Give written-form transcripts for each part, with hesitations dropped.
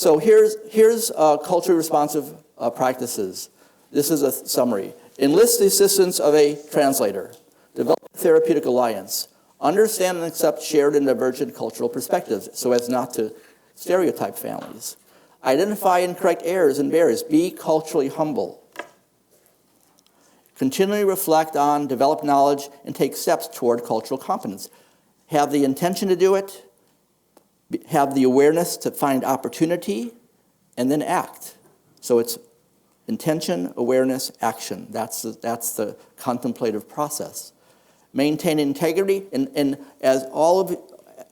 So here's culturally responsive practices. This is a summary. Enlist the assistance of a translator. Develop a therapeutic alliance. Understand and accept shared and divergent cultural perspectives so as not to stereotype families. Identify and correct errors and barriers. Be culturally humble. Continually reflect on, develop knowledge, and take steps toward cultural competence. Have the intention to do it, have the awareness to find opportunity, and then act. So it's intention, awareness, action. That's the contemplative process. Maintain integrity, and as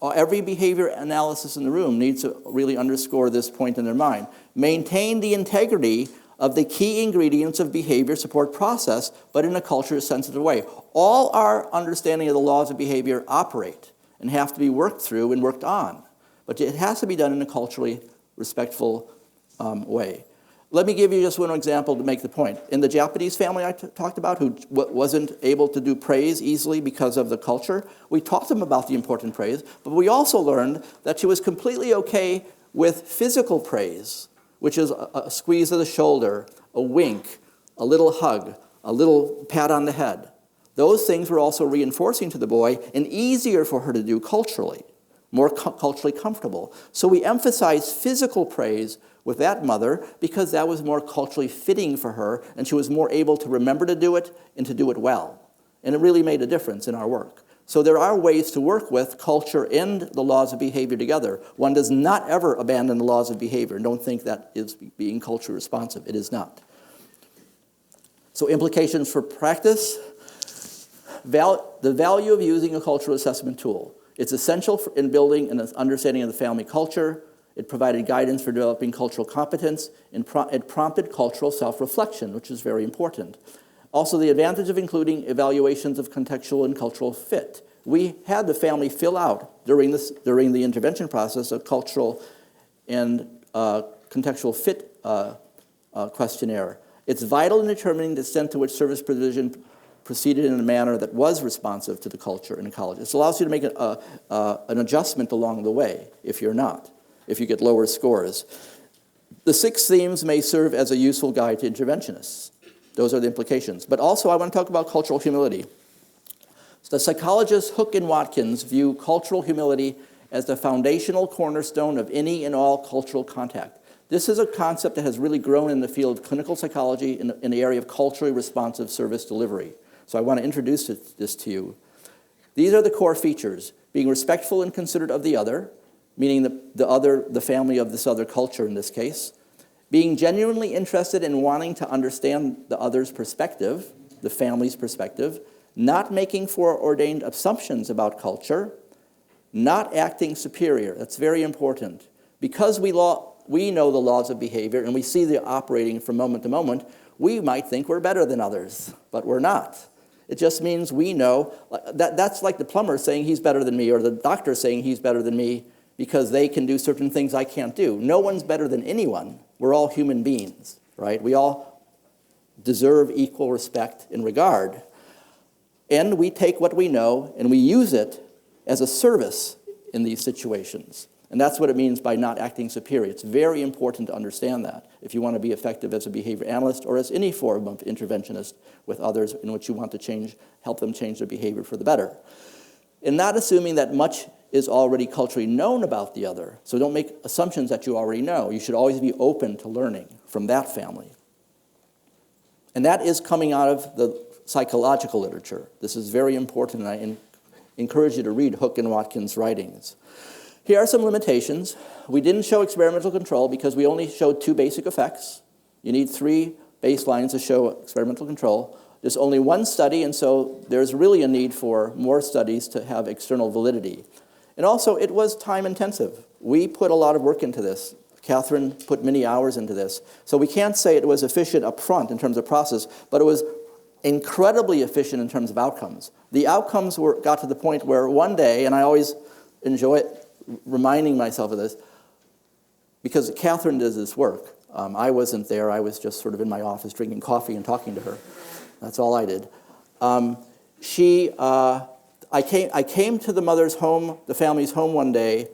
every behavior analysis in the room needs to really underscore this point in their mind. Maintain the integrity of the key ingredients of behavior support process, but in a culture-sensitive way. All our understanding of the laws of behavior operate and have to be worked through and worked on. But it has to be done in a culturally respectful way. Let me give you just one example to make the point. In the Japanese family I talked about, who wasn't able to do praise easily because of the culture, we taught them about the important praise, but we also learned that she was completely okay with physical praise, which is a squeeze of the shoulder, a wink, a little hug, a little pat on the head. Those things were also reinforcing to the boy and easier for her to do culturally, more culturally comfortable. So we emphasized physical praise with that mother because that was more culturally fitting for her, and she was more able to remember to do it and to do it well. And it really made a difference in our work. So there are ways to work with culture and the laws of behavior together. One does not ever abandon the laws of behavior, and don't think that is being culture responsive. It is not. So implications for practice. The value of using a cultural assessment tool. It's essential in building an understanding of the family culture. It provided guidance for developing cultural competence, and it prompted cultural self-reflection, which is very important. Also, the advantage of including evaluations of contextual and cultural fit. We had the family fill out during the intervention process a cultural and contextual fit questionnaire. It's vital in determining the extent to which service provision proceeded in a manner that was responsive to the culture in college. It allows you to make an adjustment along the way if you're not, if you get lower scores. The 6 themes may serve as a useful guide to interventionists. Those are the implications. But also I want to talk about cultural humility. So the psychologists Hook and Watkins view cultural humility as the foundational cornerstone of any and all cultural contact. This is a concept that has really grown in the field of clinical psychology in the area of culturally responsive service delivery. So I want to introduce this to you. These are the core features: being respectful and considerate of the other, meaning the family of this other culture in this case, being genuinely interested in wanting to understand the other's perspective, the family's perspective, not making foreordained assumptions about culture, not acting superior. That's very important. Because we know the laws of behavior and we see the operating from moment to moment, we might think we're better than others, but we're not. It just means we know. That's like the plumber saying he's better than me, or the doctor saying he's better than me because they can do certain things I can't do. No one's better than anyone. We're all human beings, right? We all deserve equal respect and regard. And we take what we know and we use it as a service in these situations. And that's what it means by not acting superior. It's very important to understand that if you want to be effective as a behavior analyst or as any form of interventionist with others in which you want to help them change their behavior for the better. And not assuming that much is already culturally known about the other. So don't make assumptions that you already know. You should always be open to learning from that family. And that is coming out of the psychological literature. This is very important, and I encourage you to read Hook and Watkins' writings. Here are some limitations. We didn't show experimental control because we only showed 2 basic effects. You need 3 baselines to show experimental control. There's only 1 study, and so there's really a need for more studies to have external validity. And also, it was time-intensive. We put a lot of work into this. Catherine put many hours into this. So we can't say it was efficient up front in terms of process, but it was incredibly efficient in terms of outcomes. The outcomes got to the point where one day, and I always enjoy reminding myself of this, because Catherine does this work. I wasn't there. I was just sort of in my office drinking coffee and talking to her. That's all I did. I came to the mother's home, the family's home one day,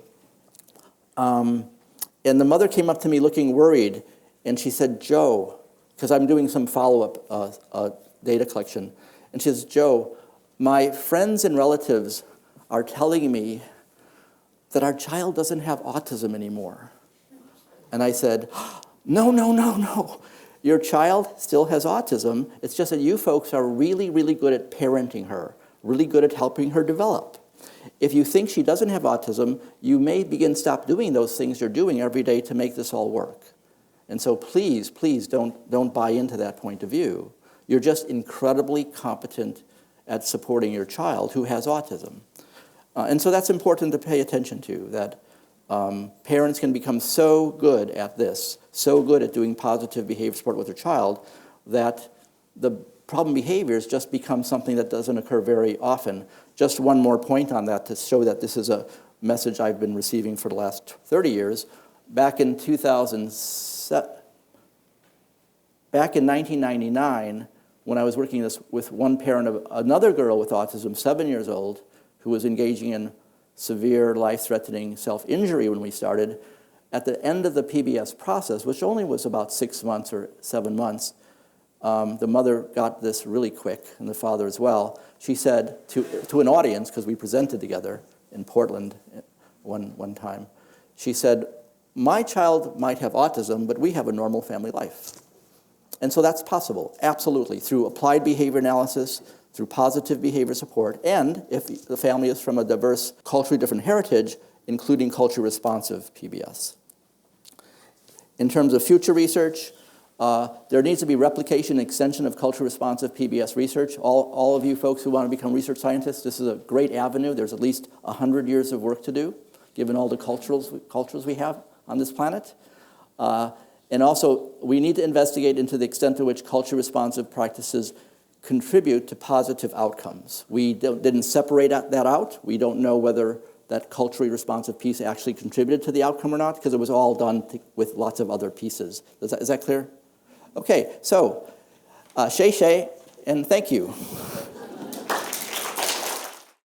And the mother came up to me looking worried, and she said, Joe, because I'm doing some follow-up data collection, and she says, Joe, my friends and relatives are telling me that our child doesn't have autism anymore. And I said, no, no, no, no. Your child still has autism. It's just that you folks are really, really good at parenting her, really good at helping her develop. If you think she doesn't have autism, you may stop doing those things you're doing every day to make this all work. And so please, please don't buy into that point of view. You're just incredibly competent at supporting your child who has autism. And so that's important to pay attention to, that parents can become so good at this, so good at doing positive behavior support with their child, that the problem behaviors just become something that doesn't occur very often. Just one more point on that to show that this is a message I've been receiving for the last 30 years. Back in 1999, when I was working this with one parent of another girl with autism, 7 years old, who was engaging in severe life-threatening self-injury when we started, at the end of the PBS process, which only was about 6 months or 7 months, the mother got this really quick, and the father as well. She said to an audience, because we presented together in Portland one time, she said, my child might have autism, but we have a normal family life. And so that's possible, absolutely, through applied behavior analysis, through positive behavior support, and if the family is from a diverse, culturally different heritage, including culture-responsive PBS. In terms of future research, there needs to be replication and extension of culture-responsive PBS research. All of you folks who want to become research scientists, this is a great avenue. There's at least 100 years of work to do, given all the cultures we have on this planet. And also, we need to investigate into the extent to which culture-responsive practices contribute to positive outcomes. We didn't separate that out. We don't know whether that culturally responsive piece actually contributed to the outcome or not, because it was all done with lots of other pieces. Is that clear? Okay, so, Shay, and thank you.